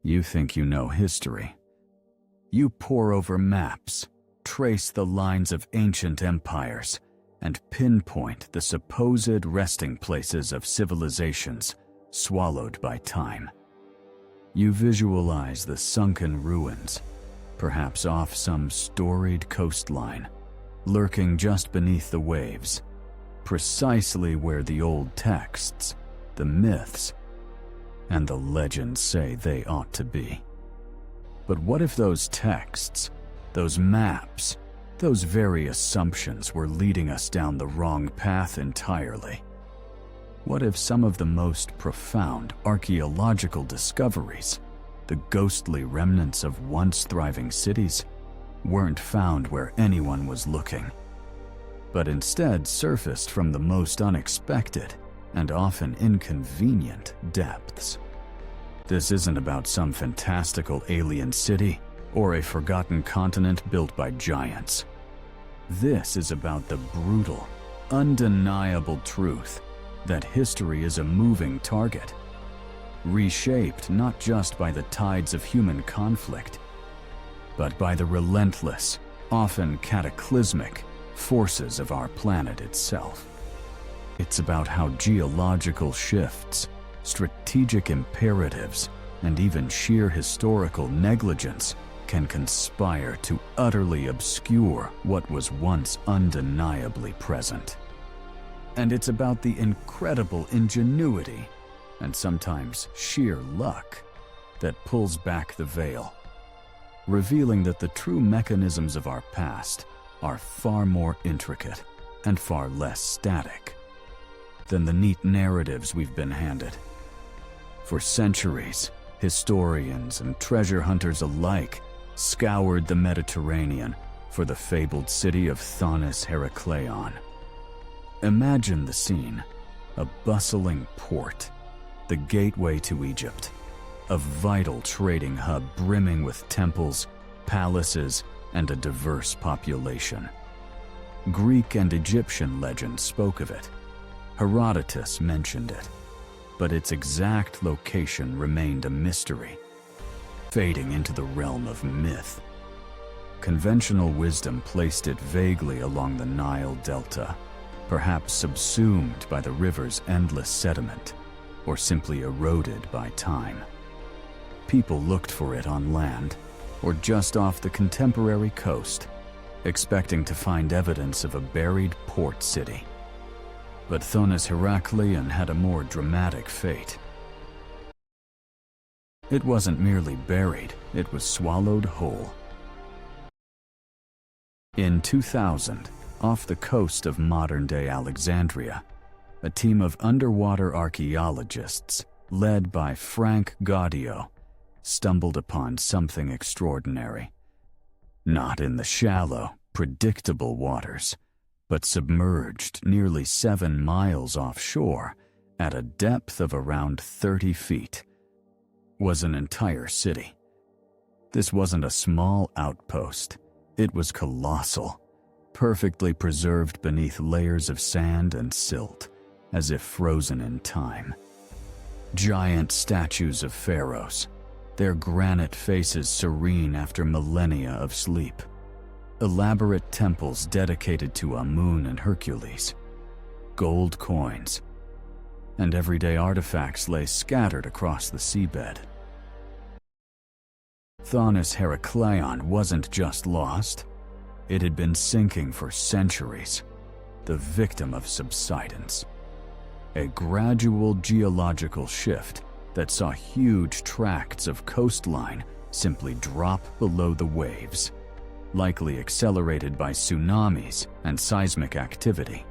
You think you know history. You pore over maps, trace the lines of ancient empires, and pinpoint the supposed resting places of civilizations swallowed by time. You visualize the sunken ruins, perhaps off some storied coastline, lurking just beneath the waves, precisely where the old texts, the myths, and the legends say they ought to be. But what if those texts, those maps, those very assumptions were leading us down the wrong path entirely? What if some of the most profound archaeological discoveries, the ghostly remnants of once thriving cities, weren't found where anyone was looking, but instead surfaced from the most unexpected and often inconvenient depths? This isn't about some fantastical alien city or a forgotten continent built by giants. This is about the brutal, undeniable truth that history is a moving target, reshaped not just by the tides of human conflict, but by the relentless, often cataclysmic, forces of our planet itself. It's about how geological shifts, strategic imperatives, and even sheer historical negligence can conspire to utterly obscure what was once undeniably present. And it's about the incredible ingenuity, and sometimes sheer luck, that pulls back the veil, revealing that the true mechanisms of our past are far more intricate and far less static than the neat narratives we've been handed. For centuries, historians and treasure hunters alike scoured the Mediterranean for the fabled city of Thonis-Heracleion. Imagine the scene: a bustling port, the gateway to Egypt, a vital trading hub brimming with temples, palaces, and a diverse population. Greek and Egyptian legends spoke of it. Herodotus mentioned it, but its exact location remained a mystery, fading into the realm of myth. Conventional wisdom placed it vaguely along the Nile Delta, perhaps subsumed by the river's endless sediment, or simply eroded by time. People looked for it on land, or just off the contemporary coast, expecting to find evidence of a buried port city. But Thonis-Heracleion had a more dramatic fate. It wasn't merely buried, it was swallowed whole. In 2000, off the coast of modern-day Alexandria, a team of underwater archaeologists, led by Frank Gaudio, stumbled upon something extraordinary. Not in the shallow, predictable waters, but submerged nearly 7 miles offshore at a depth of around 30 feet, was an entire city. This wasn't a small outpost. It was colossal, perfectly preserved beneath layers of sand and silt, as if frozen in time. Giant statues of pharaohs, their granite faces serene after millennia of sleep. Elaborate temples dedicated to Amun and Hercules. Gold coins, and everyday artifacts lay scattered across the seabed. Thonis-Heracleion wasn't just lost. It had been sinking for centuries, the victim of subsidence. A gradual geological shift that saw huge tracts of coastline simply drop below the waves, likely accelerated by tsunamis and seismic activity.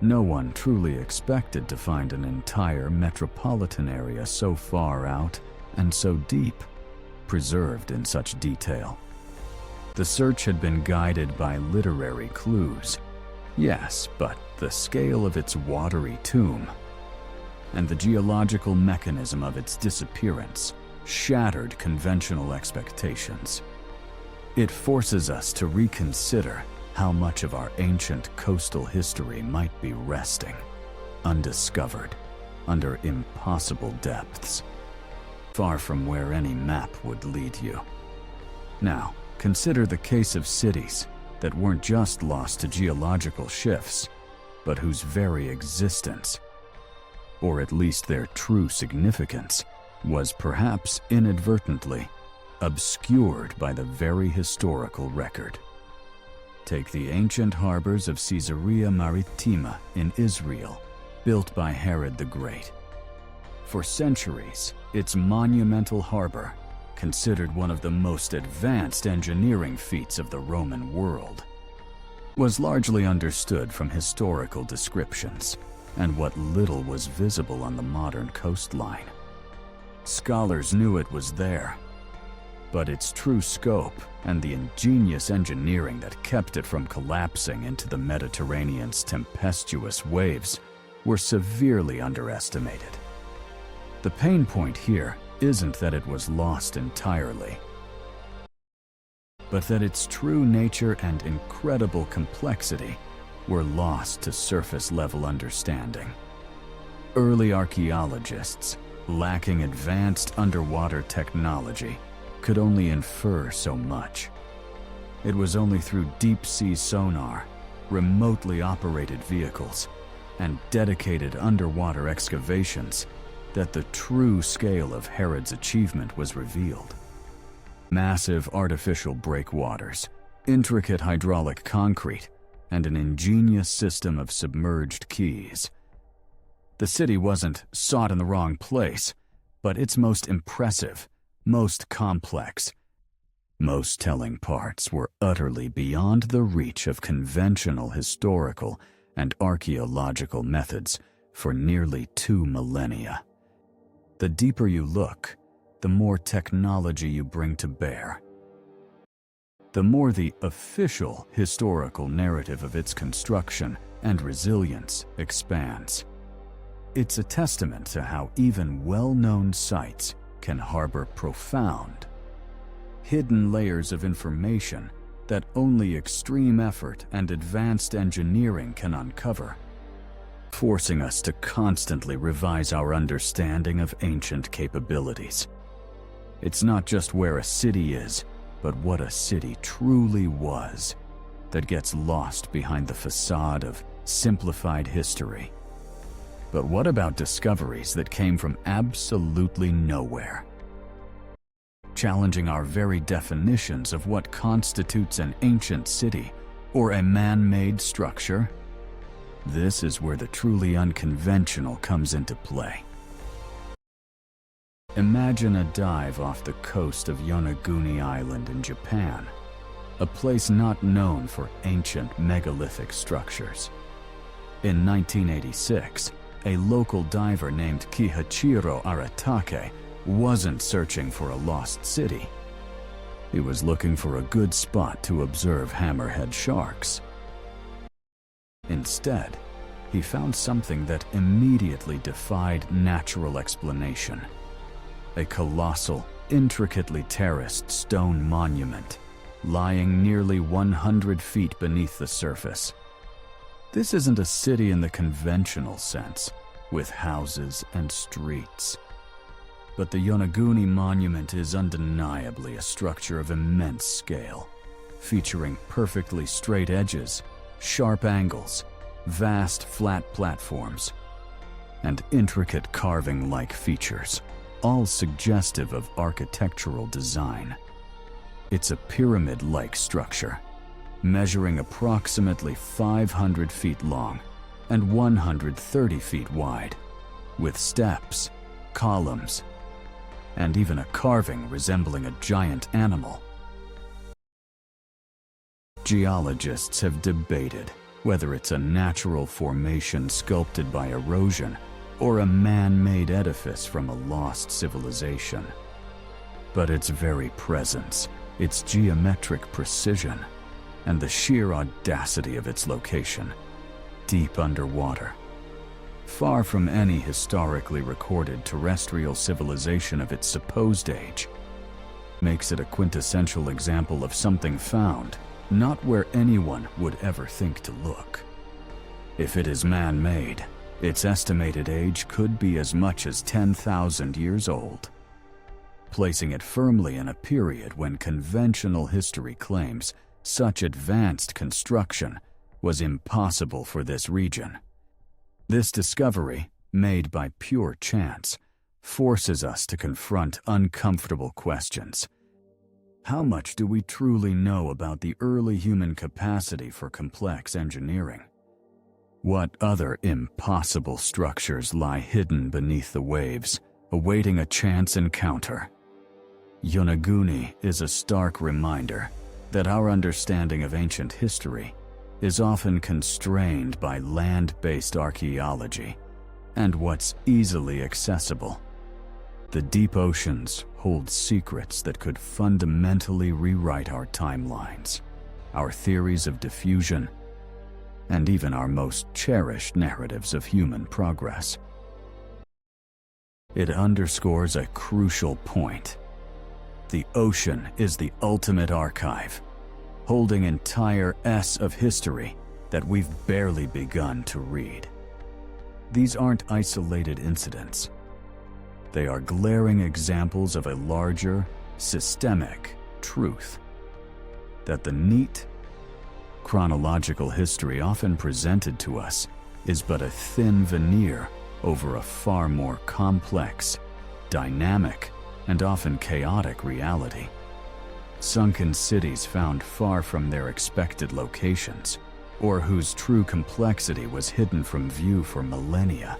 No one truly expected to find an entire metropolitan area so far out and so deep, preserved in such detail. The search had been guided by literary clues, yes, but the scale of its watery tomb and the geological mechanism of its disappearance shattered conventional expectations. It forces us to reconsider how much of our ancient coastal history might be resting, undiscovered, under impossible depths. far from where any map would lead you. Now, consider the case of cities that weren't just lost to geological shifts, but whose very existence, or at least their true significance, was perhaps inadvertently obscured by the very historical record. Take the ancient harbors of Caesarea Maritima in Israel, built by Herod the Great. For centuries, its monumental harbor, considered one of the most advanced engineering feats of the Roman world, was largely understood from historical descriptions and what little was visible on the modern coastline. Scholars knew it was there, but its true scope and the ingenious engineering that kept it from collapsing into the Mediterranean's tempestuous waves were severely underestimated. The pain point here isn't that it was lost entirely, but that its true nature and incredible complexity were lost to surface-level understanding. Early archaeologists, lacking advanced underwater technology, could only infer so much. It was only through deep-sea sonar, remotely operated vehicles, and dedicated underwater excavations that the true scale of Herod's achievement was revealed. Massive artificial breakwaters, intricate hydraulic concrete, and an ingenious system of submerged quays. The city wasn't sought in the wrong place, but its most impressive, most complex, most telling parts were utterly beyond the reach of conventional historical and archaeological methods for nearly 2 millennia. The deeper you look, the more technology you bring to bear, the more the official historical narrative of its construction and resilience expands. It's a testament to how even well-known sites can harbor profound, hidden layers of information that only extreme effort and advanced engineering can uncover, forcing us to constantly revise our understanding of ancient capabilities. It's not just where a city is, but what a city truly was that gets lost behind the facade of simplified history. But what about discoveries that came from absolutely nowhere, challenging our very definitions of what constitutes an ancient city or a man-made structure? This is where the truly unconventional comes into play. Imagine a dive off the coast of Yonaguni Island in Japan, a place not known for ancient megalithic structures. In 1986, a local diver named Kihachiro Aratake wasn't searching for a lost city. He was looking for a good spot to observe hammerhead sharks. Instead, he found something that immediately defied natural explanation: a colossal, intricately terraced stone monument lying nearly 100 feet beneath the surface. This isn't a city in the conventional sense, with houses and streets. But the Yonaguni Monument is undeniably a structure of immense scale, featuring perfectly straight edges, sharp angles, vast flat platforms, and intricate carving-like features, all suggestive of architectural design. It's a pyramid-like structure, measuring approximately 500 feet long and 130 feet wide, with steps, columns, and even a carving resembling a giant animal. Geologists have debated whether it's a natural formation sculpted by erosion or a man-made edifice from a lost civilization. But its very presence, its geometric precision, and the sheer audacity of its location, deep underwater, far from any historically recorded terrestrial civilization of its supposed age, makes it a quintessential example of something found not where anyone would ever think to look. If it is man-made, its estimated age could be as much as 10,000 years old. placing it firmly in a period when conventional history claims such advanced construction was impossible for this region. This discovery, made by pure chance, forces us to confront uncomfortable questions. How much do we truly know about the early human capacity for complex engineering? What other impossible structures lie hidden beneath the waves, awaiting a chance encounter? Yonaguni is a stark reminder that our understanding of ancient history is often constrained by land-based archaeology and what's easily accessible. The deep oceans hold secrets that could fundamentally rewrite our timelines, our theories of diffusion, and even our most cherished narratives of human progress. It underscores a crucial point. The ocean is the ultimate archive, holding entire S of history that we've barely begun to read. These aren't isolated incidents. They are glaring examples of a larger, systemic truth. That the neat, chronological history often presented to us is but a thin veneer over a far more complex, dynamic, and often chaotic reality. Sunken cities found far from their expected locations, or whose true complexity was hidden from view for millennia,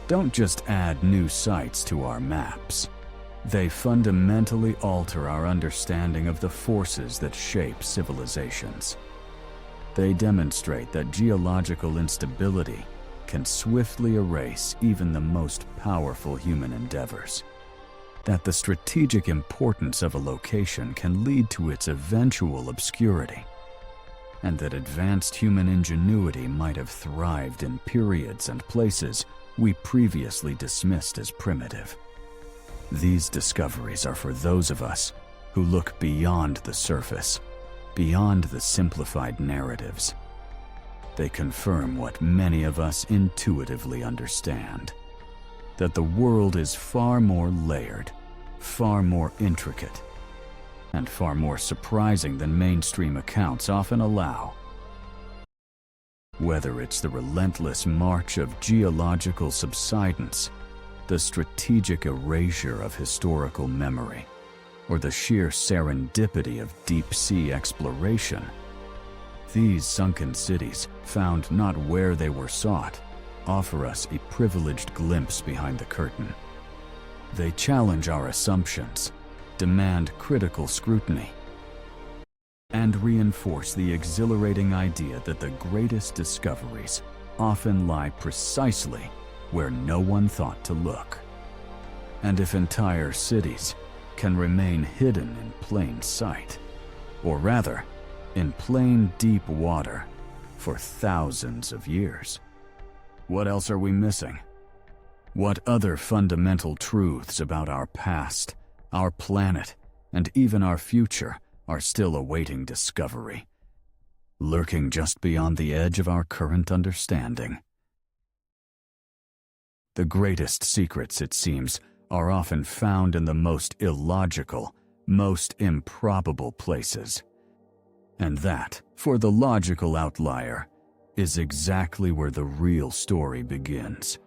don't just add new sites to our maps. They fundamentally alter our understanding of the forces that shape civilizations. They demonstrate that geological instability can swiftly erase even the most powerful human endeavors. That the strategic importance of a location can lead to its eventual obscurity, and that advanced human ingenuity might have thrived in periods and places we previously dismissed as primitive. These discoveries are for those of us who look beyond the surface, beyond the simplified narratives. They confirm what many of us intuitively understand: that the world is far more layered, far more intricate, and far more surprising than mainstream accounts often allow. Whether it's the relentless march of geological subsidence, the strategic erasure of historical memory, or the sheer serendipity of deep-sea exploration, these sunken cities, found not where they were sought, offer us a privileged glimpse behind the curtain. They challenge our assumptions, demand critical scrutiny, and reinforce the exhilarating idea that the greatest discoveries often lie precisely where no one thought to look. And if entire cities can remain hidden in plain sight, or rather, in plain deep water, for thousands of years, what else are we missing? What other fundamental truths about our past, our planet, and even our future are still awaiting discovery, lurking just beyond the edge of our current understanding? The greatest secrets, it seems, are often found in the most illogical, most improbable places. And that, for the logical outlier, is exactly where the real story begins.